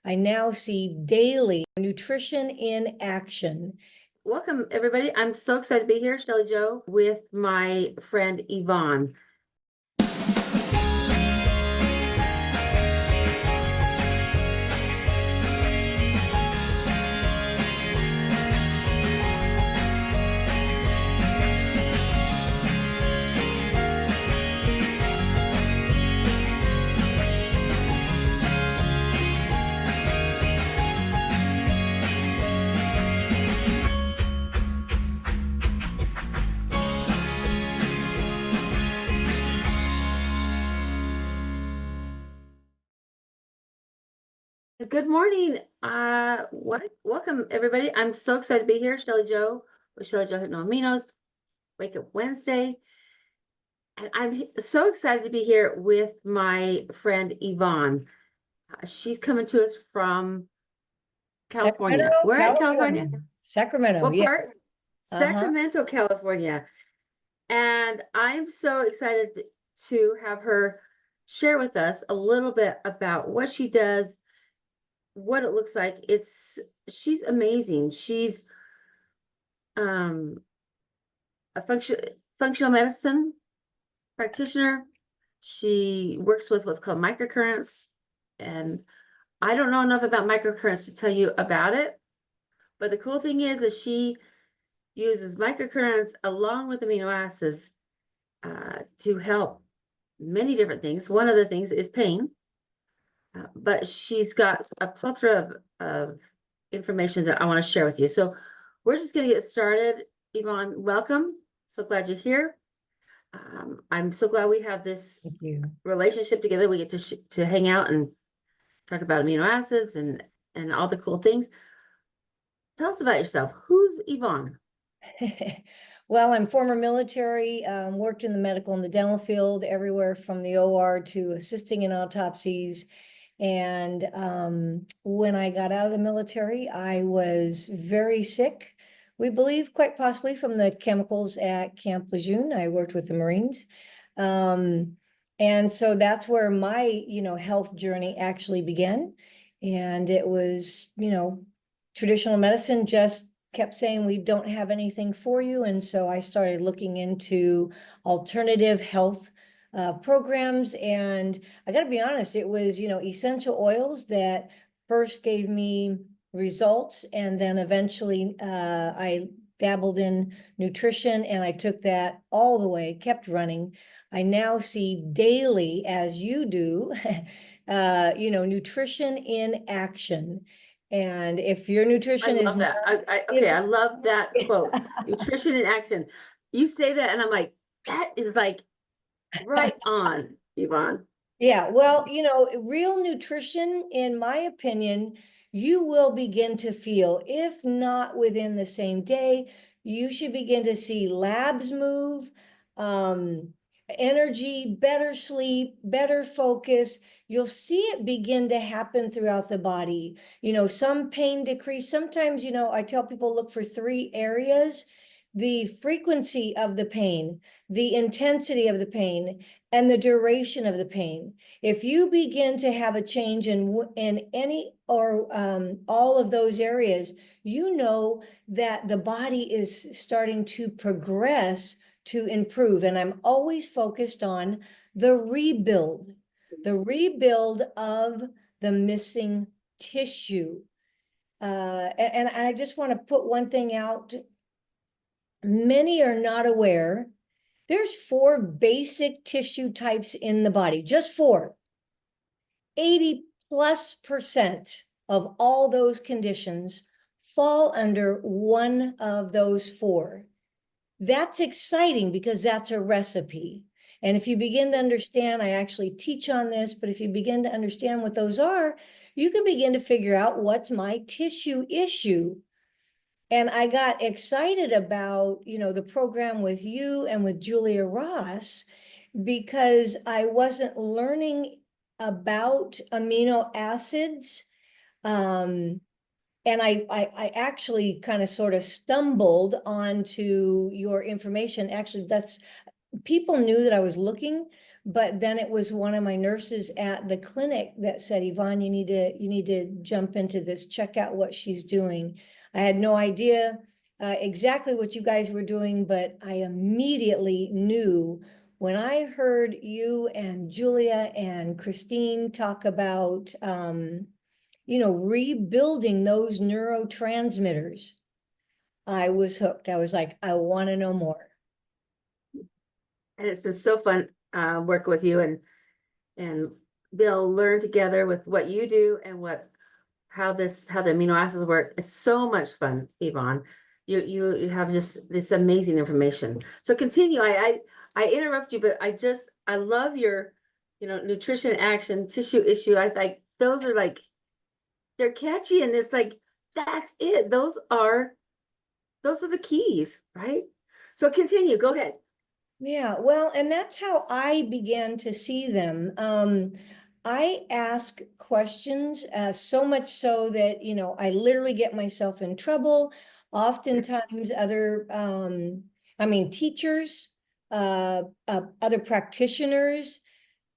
I now see daily nutrition in action. Welcome, everybody. I'm so excited to be here, Shelly Joe, with my friend Yvonne. Good morning. Welcome, everybody. I'm so excited to be here, Shelly Joe, with Shelly Joe Hypno Aminos, Wake Up Wednesday. And I'm so excited to be here with my friend Yvonne. She's coming to us from California. Sacramento, Where at California? Sacramento. What yes. part? Sacramento, California. And I'm so excited to have her share with us a little bit about what she does, what it looks like. She's amazing. She's a functional medicine practitioner. She works with what's called microcurrents, and I don't know enough about microcurrents to tell you about it, but the cool thing is she uses microcurrents along with amino acids to help many different things. One of the things is pain, but she's got a plethora of information that I want to share with you. So we're just going to get started. Yvonne, welcome. So glad you're here. I'm so glad we have this relationship together. We get to hang out and talk about amino acids and all the cool things. Tell us about yourself. Who's Yvonne? Well, I'm former military, worked in the medical and the dental field, everywhere from the OR to assisting in autopsies. And when I got out of the military, I was very sick. We believe quite possibly from the chemicals at Camp Lejeune. I worked with the Marines. And so that's where my, health journey actually began. And it was, traditional medicine just kept saying, we don't have anything for you. And so I started looking into alternative health programs. And I got to be honest, it was, essential oils that first gave me results. And then eventually I dabbled in nutrition and I took that all the way, kept running. I now see daily, as you do, nutrition in action. And if your nutrition is that. I love that quote. Nutrition in action. You say that and I'm like, that is like right on, Yvonne. Yeah, well, real nutrition, in my opinion, you will begin to feel, if not within the same day, you should begin to see labs move, energy, better sleep, better focus. You'll see it begin to happen throughout the body. Some pain decrease. Sometimes, I tell people look for 3 areas: the frequency of the pain, the intensity of the pain, and the duration of the pain. If you begin to have a change in any or all of those areas, you know that the body is starting to progress to improve. And I'm always focused on the rebuild of the missing tissue. And I just want to put one thing out. Many are not aware. There's 4 basic tissue types in the body, just 4. 80+% of all those conditions fall under one of those 4. That's exciting because that's a recipe. And if you begin to understand, I actually teach on this, but if you begin to understand what those are, you can begin to figure out what's my tissue issue. And I got excited about, the program with you and with Julia Ross, because I wasn't learning about amino acids. And I actually kind of sort of stumbled onto your information. Actually, people knew that I was looking, But then it was one of my nurses at the clinic that said, Yvonne, you need to jump into this, check out what she's doing. I had no idea exactly what you guys were doing, but I immediately knew when I heard you and Julia and Christine talk about, rebuilding those neurotransmitters, I was hooked. I was like, I want to know more. And it's been so fun working with you and Bill learn together with what you do and how the amino acids work. It's so much fun, Yvonne. You have just this amazing information. So continue. I interrupt you, but I love your nutrition action tissue issue. I like those are like they're catchy and it's like that's it. Those are the keys, right? So continue. Go ahead. Yeah, well, and that's how I began to see them. I ask questions, so much so that, I literally get myself in trouble. Oftentimes teachers, other practitioners,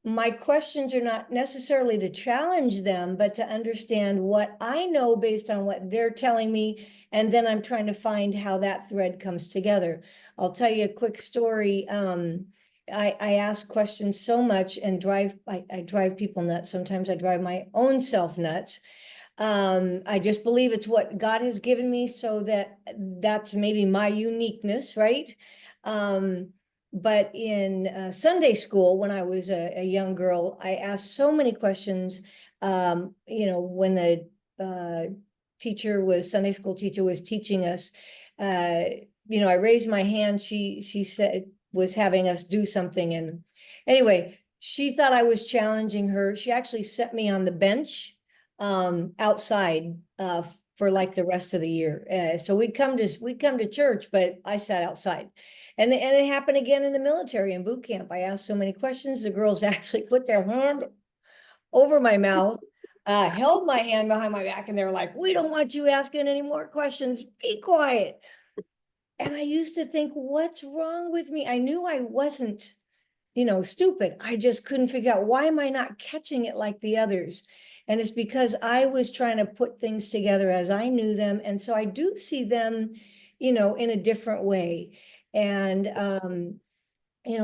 my questions are not necessarily to challenge them, but to understand what I know based on what they're telling me. And then I'm trying to find how that thread comes together. I'll tell you a quick story. I ask questions so much and I drive people nuts. Sometimes I drive my own self nuts. I just believe it's what God has given me, so that's maybe my uniqueness, right? But in Sunday school, when I was a young girl, I asked so many questions. When the Sunday school teacher was teaching us, I raised my hand. She said, was having us do something. And anyway, she thought I was challenging her. She actually set me on the bench outside for like the rest of the year. So we'd come to church, but I sat outside. And it happened again in the military in boot camp. I asked so many questions. The girls actually put their hand over my mouth, held my hand behind my back, and they were like, "We don't want you asking any more questions. Be quiet." And I used to think, what's wrong with me? I knew I wasn't, stupid. I just couldn't figure out, why am I not catching it like the others? And it's because I was trying to put things together as I knew them. And so I do see them, in a different way. And,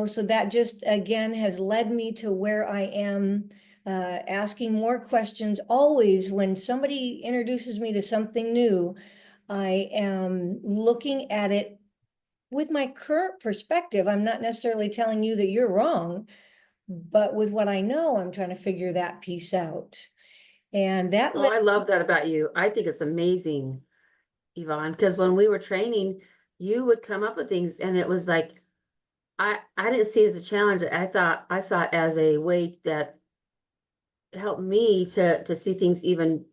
so that just, again, has led me to where I am, asking more questions. Always when somebody introduces me to something new, I am looking at it with my current perspective. I'm not necessarily telling you that you're wrong, but with what I know, I'm trying to figure that piece out. And that Oh, I love that about you. I think it's amazing, Yvonne, because when we were training, you would come up with things and it was like I didn't see it as a challenge. I saw it as a way that helped me to see things even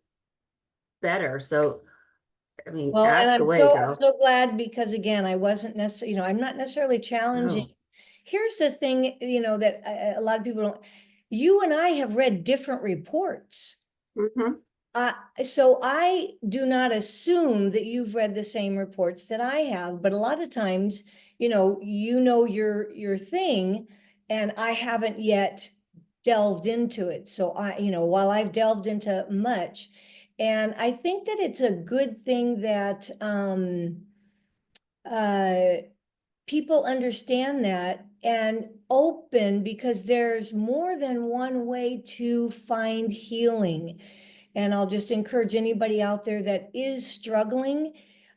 better. So I mean, well, and ask I'm away, so girl. glad, because again, I wasn't necessarily, I'm not necessarily challenging. No. Here's the thing, that a lot of people don't, you and I have read different reports. Mm-hmm. So I do not assume that you've read the same reports that I have, but a lot of times, your thing, and I haven't yet delved into it. So while I've delved into much, and I think that it's a good thing that people understand that and open, because there's more than one way to find healing. And I'll just encourage anybody out there that is struggling,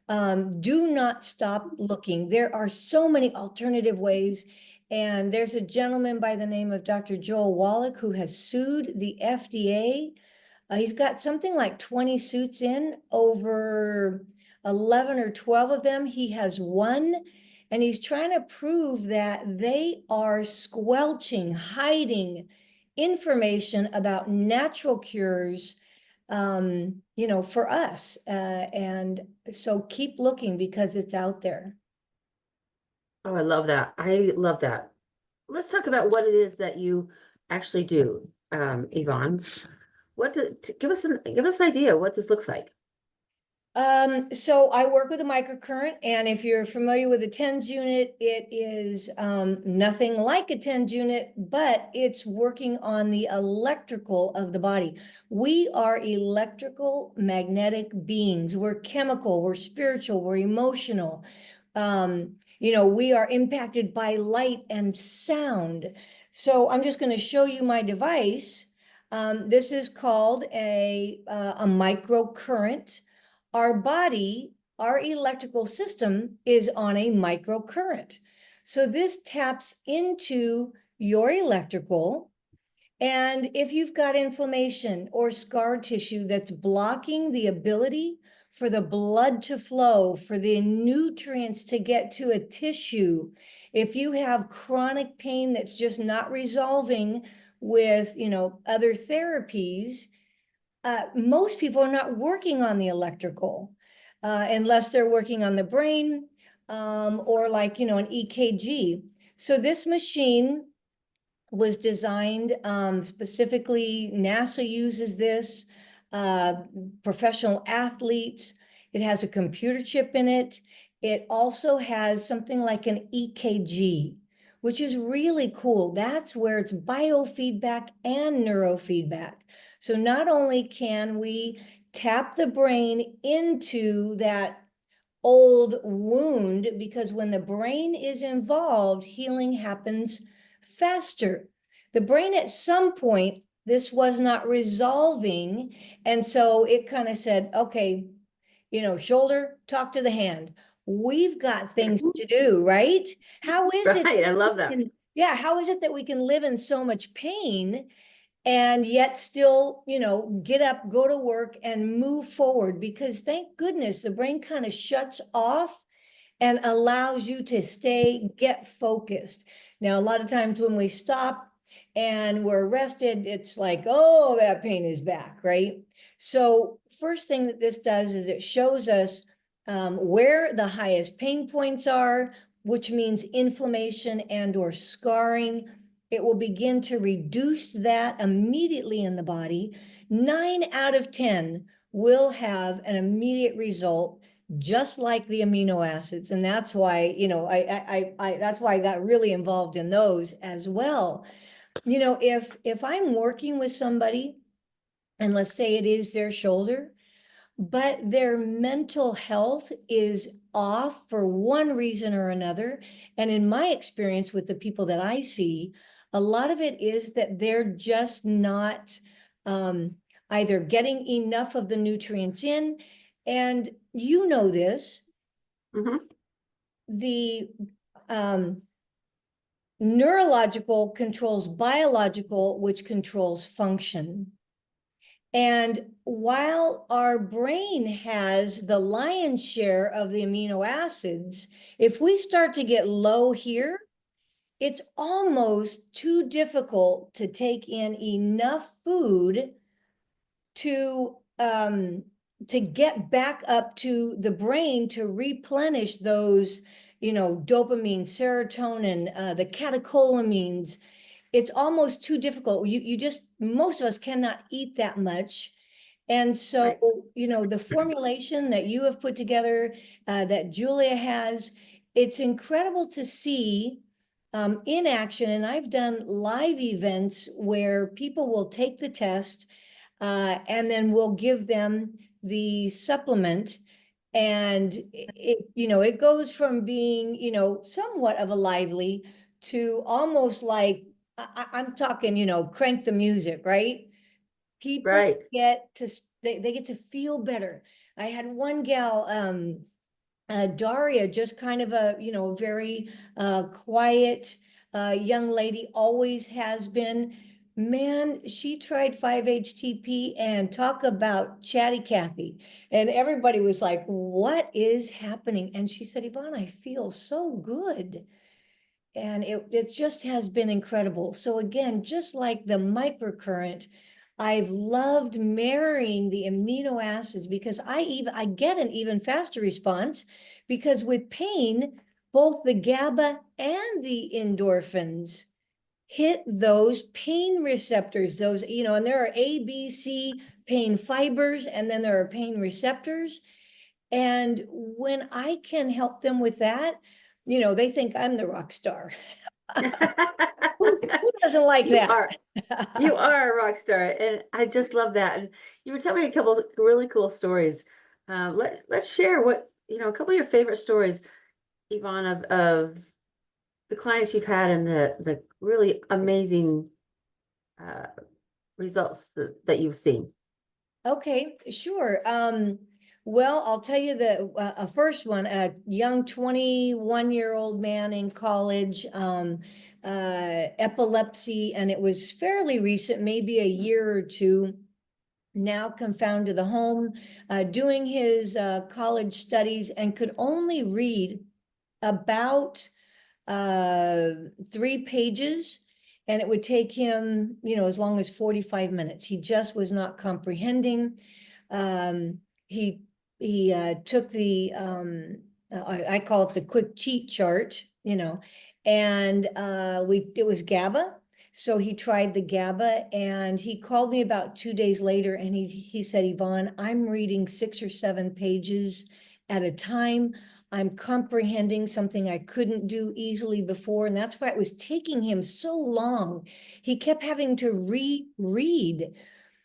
do not stop looking. There are so many alternative ways. And there's a gentleman by the name of Dr. Joel Wallach who has sued the FDA. He's got something like 20 suits in, over 11 or 12 of them he has won. And he's trying to prove that they are squelching, hiding information about natural cures, for us. And so keep looking, because it's out there. Oh, I love that. I love that. Let's talk about what it is that you actually do, Yvonne. Give us an idea what this looks like. So I work with a microcurrent, and if you're familiar with a TENS unit, it is nothing like a TENS unit, but it's working on the electrical of the body. We are electrical magnetic beings. We're chemical, we're spiritual, we're emotional. We are impacted by light and sound. So I'm just going to show you my device. This is called a microcurrent. Our body, our electrical system is on a microcurrent. So this taps into your electrical. And if you've got inflammation or scar tissue that's blocking the ability for the blood to flow, for the nutrients to get to a tissue, if you have chronic pain that's just not resolving with, other therapies, most people are not working on the electrical unless they're working on the brain or like, an EKG. So this machine was designed specifically, NASA uses this, professional athletes. It has a computer chip in it. It also has something like an EKG, which is really cool. That's where it's biofeedback and neurofeedback. So not only can we tap the brain into that old wound, because when the brain is involved, healing happens faster. The brain at some point, this was not resolving. And so it kind of said, okay, shoulder, talk to the hand. We've got things to do, right? How is it? Right, I love that. Yeah, how is it that we can live in so much pain and yet still, get up, go to work and move forward? Because thank goodness the brain kind of shuts off and allows you to get focused. Now, a lot of times when we stop and we're rested, it's like, oh, that pain is back, right? So first thing that this does is it shows us where the highest pain points are, which means inflammation and or scarring. It will begin to reduce that immediately in the body. 9 out of 10 will have an immediate result, just like the amino acids. And that's why, that's why I got really involved in those as well. If I'm working with somebody, and let's say it is their shoulder, but their mental health is off for one reason or another. And in my experience with the people that I see, a lot of it is that they're just not either getting enough of the nutrients in. And this, the neurological controls biological, which controls function. And while our brain has the lion's share of the amino acids, if we start to get low here, it's almost too difficult to take in enough food to get back up to the brain to replenish those, dopamine, serotonin, the catecholamines. It's almost too difficult. Most of us cannot eat that much. And so, Right. the formulation that you have put together, that Julia has, it's incredible to see in action. And I've done live events where people will take the test and then we'll give them the supplement. And it goes from being, somewhat of a lively to almost like, I'm talking, crank the music, right? People Right. they get to feel better. I had one gal, Daria, just kind of a, very quiet young lady, always has been. Man, she tried 5-HTP and talk about chatty Cathy. And everybody was like, what is happening? And she said, Yvonne, I feel so good. And it just has been incredible. So again, just like the microcurrent, I've loved marrying the amino acids because I get an even faster response, because with pain, both the GABA and the endorphins hit those pain receptors, and there are A, B, C pain fibers, and then there are pain receptors. And when I can help them with that, you know, they think I'm the rock star. Who doesn't like You that? are. You are a rock star, and I just love that. And you were telling me a couple of really cool stories. Let's share what, a couple of your favorite stories, Yvonne, of the clients you've had and the really amazing uh, results that you've seen. Okay, sure. Well, I'll tell you the first one, a young 21-year-old man in college, epilepsy, and it was fairly recent, maybe a year or two, now confined to the home, doing his college studies, and could only read about 3 pages, and it would take him, as long as 45 minutes. He just was not comprehending. Um, he took the I call it the quick cheat chart, and it was GABA. So he tried the GABA, and he called me about 2 days later, and he said, Yvonne, I'm reading 6 or 7 pages at a time. I'm comprehending something I couldn't do easily before. And that's why it was taking him so long. He kept having to reread.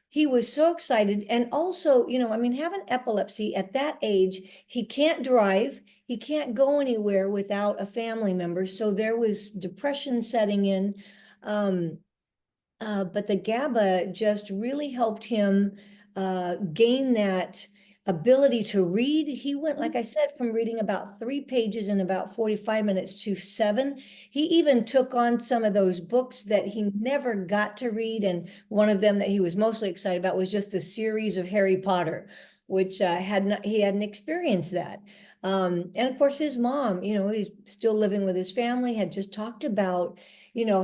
He was so excited. And also, having epilepsy at that age, he can't drive, he can't go anywhere without a family member. So there was depression setting in. But the GABA just really helped him gain that ability to read. He went, like I said, from reading about 3 pages in about 45 minutes to 7. He even took on some of those books that he never got to read. And one of them that he was mostly excited about was just the series of Harry Potter, which he hadn't experienced that. And of course, his mom, he's still living with his family, had just talked about,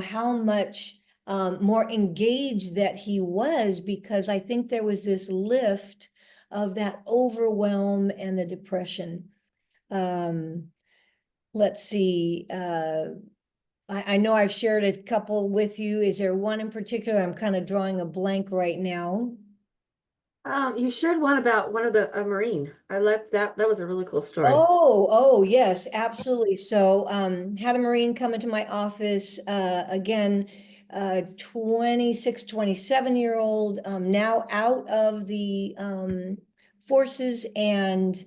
how much more engaged that he was, because I think there was this lift of that overwhelm and the depression. Let's see. I know I've shared a couple with you. Is there one in particular? I'm kind of drawing a blank right now. You shared one about one of the a Marine. I loved that. That was a really cool story. Oh, yes, absolutely. So, had a Marine come into my office, again, 26, 27-year-old, now out of the, forces, and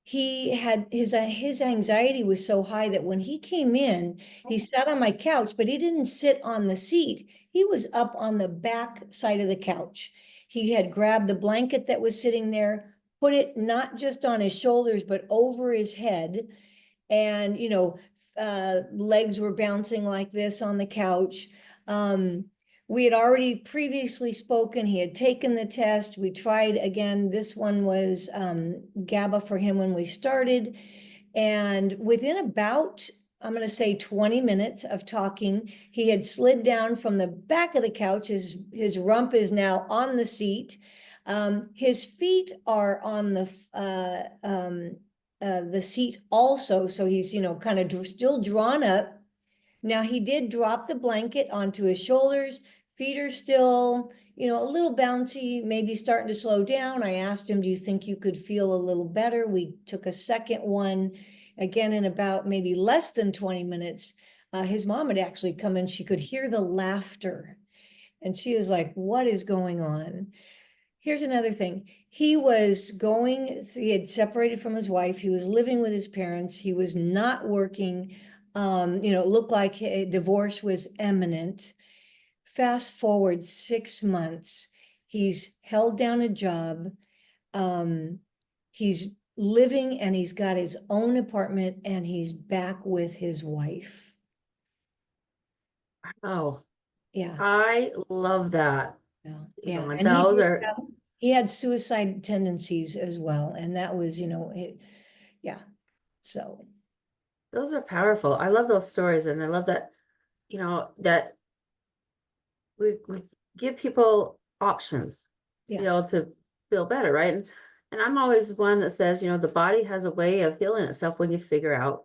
he had his anxiety was so high that when he came in, he sat on my couch, but he didn't sit on the seat. He was up on the back side of the couch. He had grabbed the blanket that was sitting there, put it not just on his shoulders, but over his head. And, legs were bouncing like this on the couch. We had already previously spoken. He had taken the test. We tried again. This one was GABA for him when we started. And within about, I'm going to say 20 minutes of talking, he had slid down from the back of the couch. His rump is now on the seat. His feet are on the seat also. So he's, kind of still drawn up. Now he did drop the blanket onto his shoulders. Feet are still, a little bouncy, maybe starting to slow down. I asked him, do you think you could feel a little better? We took a second one, again, in about maybe less than 20 minutes. His mom had actually come in. She could hear the laughter. And she was like, what is going on? Here's another thing. He had separated from his wife. He was living with his parents. He was not working. It looked like a divorce was imminent. Fast forward 6 months, he's held down a job. He's living, and he's got his own apartment, and he's back with his wife. Oh, Yeah. I love that. Yeah. Yvonne. And Those are he had suicide tendencies as well. And that was, yeah. So, those are powerful. I love those stories, and I love that, that we give people options to be able yes. to feel better, right? And I'm always one that says, the body has a way of healing itself when you figure out,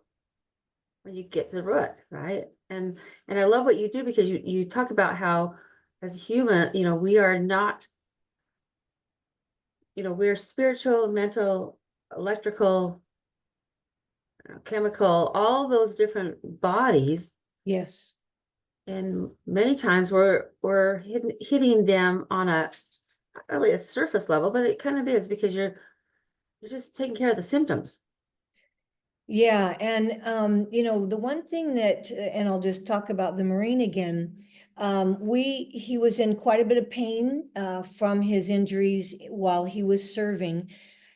when you get to the root, right? And I love what you do, because you talk about how, as a human, we are not, we're spiritual, mental, electrical, chemical, all those different bodies. Yes. And many times we're hitting them on a, not really a surface level, but it kind of is, because you're just taking care of the symptoms. Yeah, and the one thing that, and I'll just talk about the Marine again. He was in quite a bit of pain from his injuries while he was serving.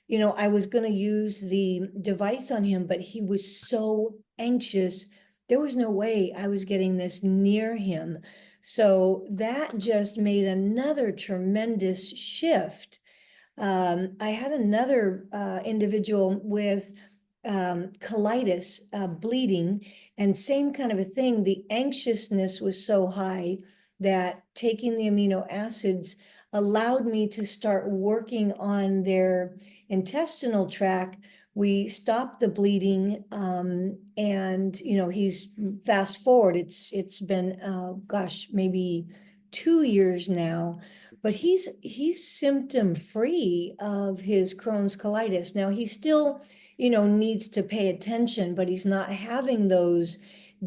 I was going to use the device on him, but he was so anxious. There was no way I was getting this near him. So that just made another tremendous shift. I had another individual with colitis, bleeding, and same kind of a thing. The anxiousness was so high that taking the amino acids allowed me to start working on their intestinal tract. We stopped the bleeding, and he's fast forward. It's been gosh, maybe 2 years now, but he's symptom free of his Crohn's colitis. Now he still needs to pay attention, but he's not having those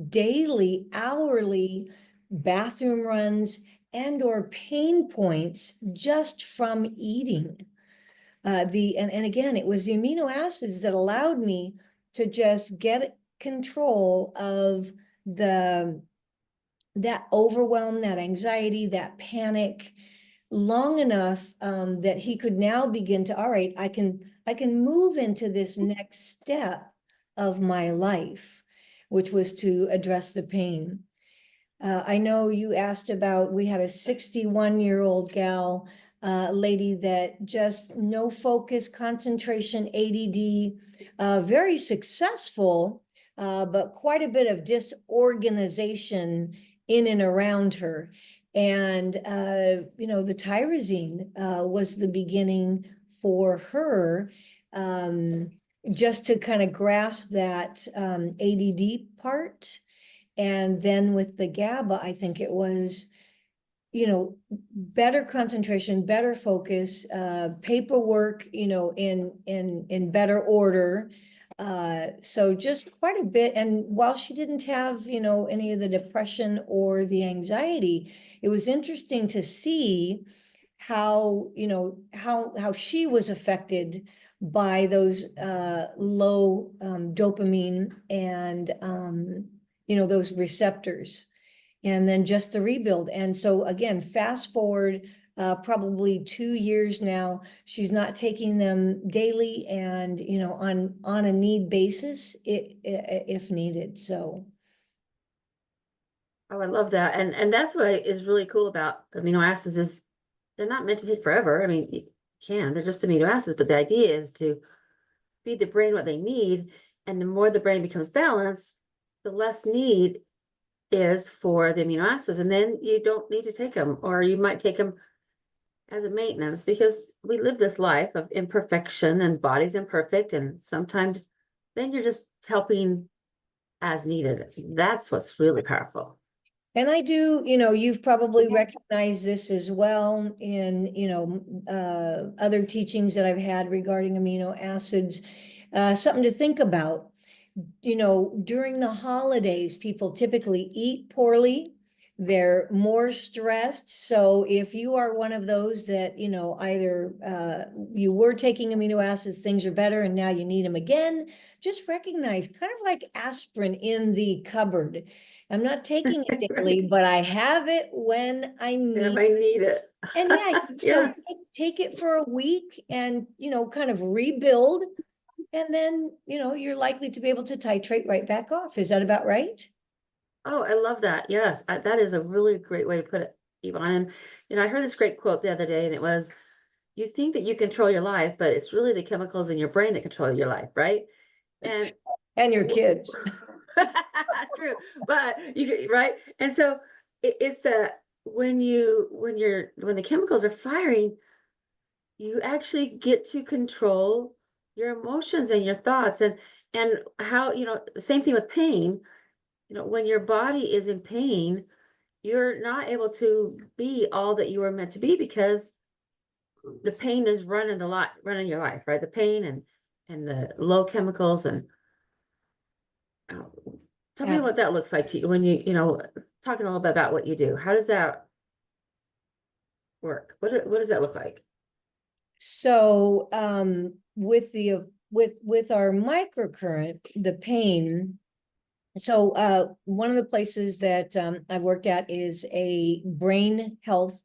daily, hourly bathroom runs and or pain points just from eating. And again, it was the amino acids that allowed me to just get control of that overwhelm, that anxiety, that panic, long enough that he could now begin to, all right, I can move into this next step of my life, which was to address the pain. I know you asked about, we had a 61-year-old gal, lady that just no focus, concentration, ADD, very successful, but quite a bit of disorganization in and around her. And, the tyrosine was the beginning for her, just to kind of grasp that ADD part. And then with the GABA, I think it was, better concentration, better focus, paperwork, in better order. So just quite a bit. And while she didn't have, any of the depression or the anxiety, it was interesting to see how, how she was affected by those low dopamine and those receptors, and then just the rebuild. And so again, fast forward probably 2 years now, she's not taking them daily and on a need basis if needed. So Oh, I love that. And that's what is really cool about amino acids is they're not meant to take forever. I mean, you can, they're just amino acids, but the idea is to feed the brain what they need. And the more the brain becomes balanced, the less need is for the amino acids. And then you don't need to take them, or you might take them as a maintenance, because we live this life of imperfection and body's imperfect. And sometimes then you're just helping as needed. That's what's really powerful. and I do, you've probably recognized this as well in, other teachings that I've had regarding amino acids. Something to think about. During the holidays, people typically eat poorly. They're more stressed. So if you are one of those that, either you were taking amino acids, things are better, and now you need them again, just recognize, kind of like aspirin in the cupboard. I'm not taking it daily, Right. but I have it when I If need. I need it. And yeah, Yeah. take it for a week and, kind of rebuild. And then, you're likely to be able to titrate right back off. Is that about right? Oh, I love that. Yes, that is a really great way to put it, Yvonne. And I heard this great quote the other day, and it was, "You think that you control your life, but it's really the chemicals in your brain that control your life, right?" And And your kids. true, but right. And so it's when the chemicals are firing, you actually get to control your emotions and your thoughts, and how, the same thing with pain. When your body is in pain, you're not able to be all that you were meant to be, because the pain is running your life, right? The pain and the low chemicals and uh, tell me what that looks like to you when you know, talking a little bit about what you do. How does that work? What does that look like? So with the with our microcurrent, the pain. So one of the places that I've worked at is a brain health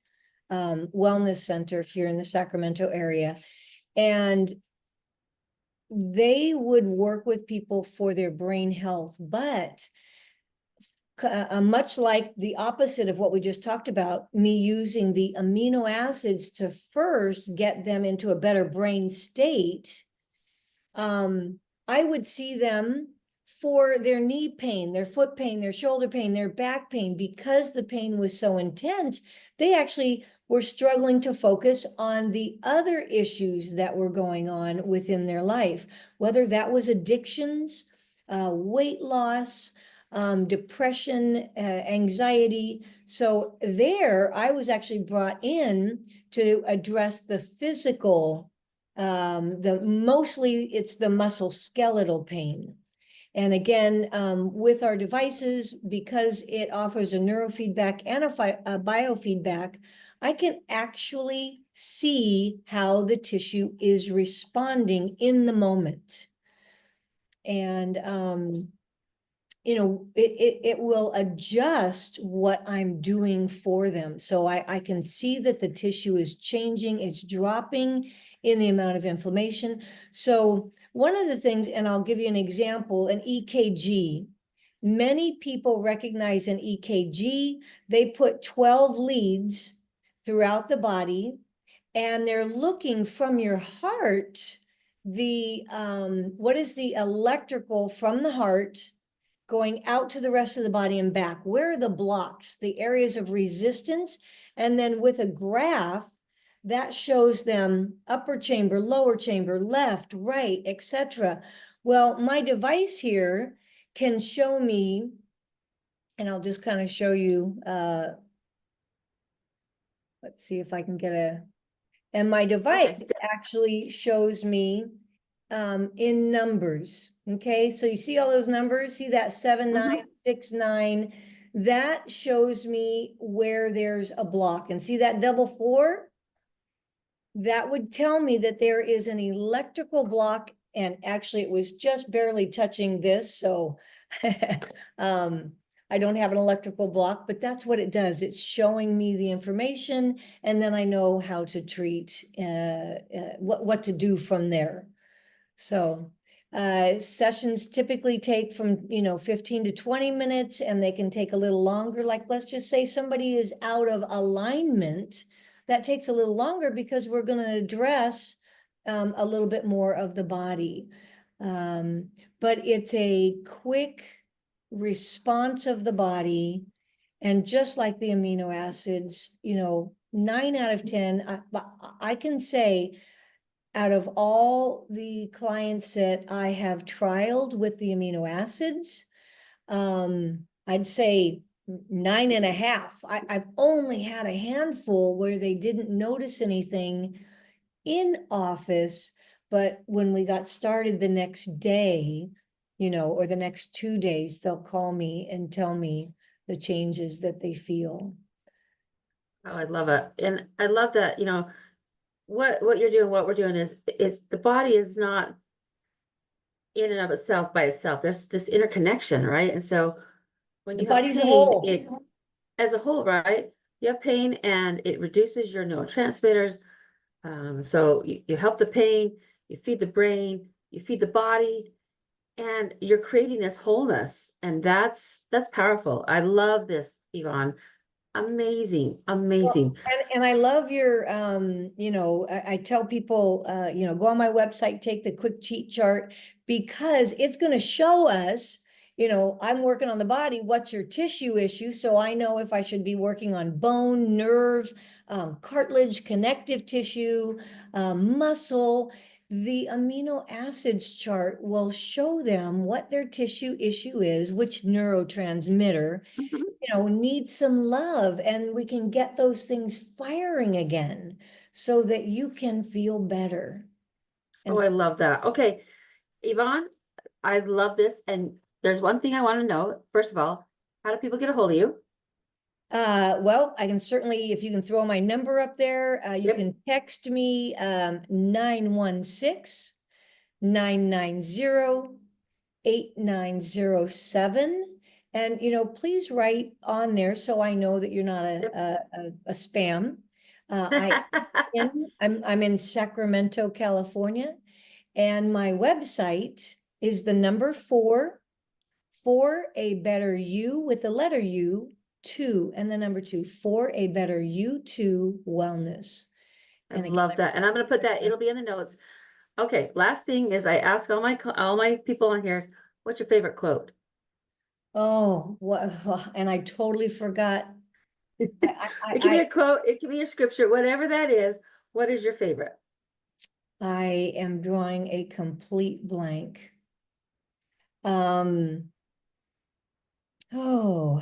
wellness center here in the Sacramento area. And they would work with people for their brain health, but much like the opposite of what we just talked about, me using the amino acids to first get them into a better brain state, I would see them for their knee pain, their foot pain, their shoulder pain, their back pain. Because the pain was so intense, they actually were struggling to focus on the other issues that were going on within their life, whether that was addictions, weight loss, depression, anxiety. So there, I was actually brought in to address the physical, mostly it's the muscle skeletal pain. And again, with our devices, because it offers a neurofeedback and a biofeedback, I can actually see how the tissue is responding in the moment. And you know, it will adjust what I'm doing for them. So I can see that the tissue is changing, it's dropping in the amount of inflammation. So one of the things, and I'll give you an example, an EKG. Many people recognize an EKG. They put 12 leads throughout the body, and they're looking from your heart, the what is the electrical from the heart going out to the rest of the body and back? Where are the blocks, the areas of resistance? And then with a graph that shows them upper chamber, lower chamber, left, right, etc. Well, my device here can show me, and I'll just kind of show you, let's see if I can get and my device actually shows me in numbers. Okay, so you see all those numbers, see that 7969, that shows me where there's a block. And see that double 4, that would tell me that there is an electrical block, and actually it was just barely touching this, so I don't have an electrical block, but that's what it does. It's showing me the information, and then I know how to treat, what to do from there. So sessions typically take from 15 to 20 minutes, and they can take a little longer. Like, let's just say somebody is out of alignment, that takes a little longer because we're going to address a little bit more of the body. But it's a quick response of the body, and just like the amino acids, 9 out of 10, I can say, out of all the clients that I have trialed with the amino acids, I'd say 9.5. I've only had a handful where they didn't notice anything in office, but when we got started the next day, or the next 2 days, they'll call me and tell me the changes that they feel. Oh, I love it. And I love that, what you're doing, what we're doing is the body is not in and of itself by itself. There's this interconnection, right? And so when The you have body's a pain, whole. it as a whole, right? You have pain and it reduces your neurotransmitters. So you help the pain, you feed the brain, you feed the body, and you're creating this wholeness. And that's powerful. I love this, Yvonne. Amazing, amazing. Well, and I love your, I tell people, go on my website, take the quick cheat chart, because it's going to show us, I'm working on the body. What's your tissue issue? So I know if I should be working on bone, nerve, cartilage, connective tissue, muscle. The amino acids chart will show them what their tissue issue is, which neurotransmitter Mhm. need some love, and we can get those things firing again so that you can feel better. Oh, I love that. Okay, Yvonne, I love this. And there's one thing I want to know. First of all, how do people get a hold of you? Well, I can certainly, if you can throw my number up there, you Yep. can text me, 916-990-8907. And, please write on there so I know that you're not Yep. a spam. I'm in Sacramento, California, and my website is the number four, for a better you with the letter U, two, and the number two, for a better you too wellness. I And again, love that. And I'm going to put that, it'll be in the notes. Okay, last thing is I ask all my people on here, is, what's your favorite quote? oh, what, and I totally forgot. It can be a quote, it can be a scripture, whatever that is. What is your favorite? I am drawing a complete blank. Um, oh,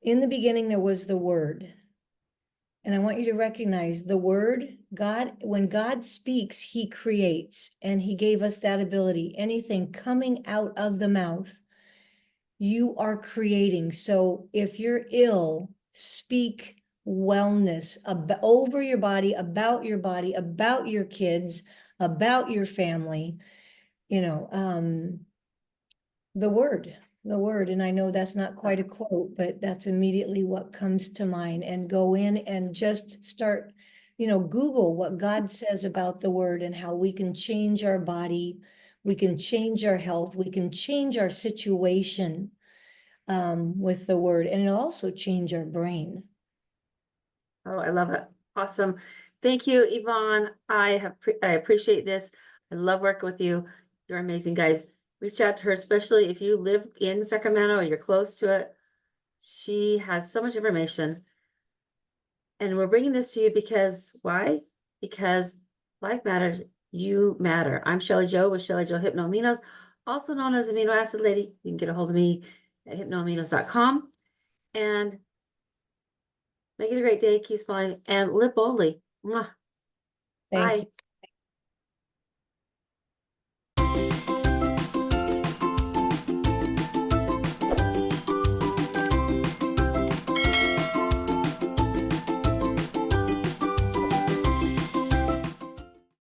in the beginning, there was the Word. And I want you to recognize the Word, God, when God speaks, He creates, and He gave us that ability. Anything coming out of the mouth, you are creating. So if you're ill, speak wellness over your body, about your kids, about your family, the word, and I know that's not quite a quote, but that's immediately what comes to mind. And go in and just start, Google what God says about the word and how we can change our body, we can change our health, we can change our situation with the word, and it'll also change our brain. Oh, I love it. Awesome. Thank you, Yvonne. I appreciate this. I love working with you. You're amazing, guys. Reach out to her, especially if you live in Sacramento or you're close to it. She has so much information. And we're bringing this to you because why? Because life matters. You matter. I'm Shelly Joe with Shelly Joe Hypno Aminos, also known as Amino Acid Lady. You can get a hold of me at hypnoaminos.com. And make it a great day. Keep smiling and live boldly. Mwah. Thank Bye. you.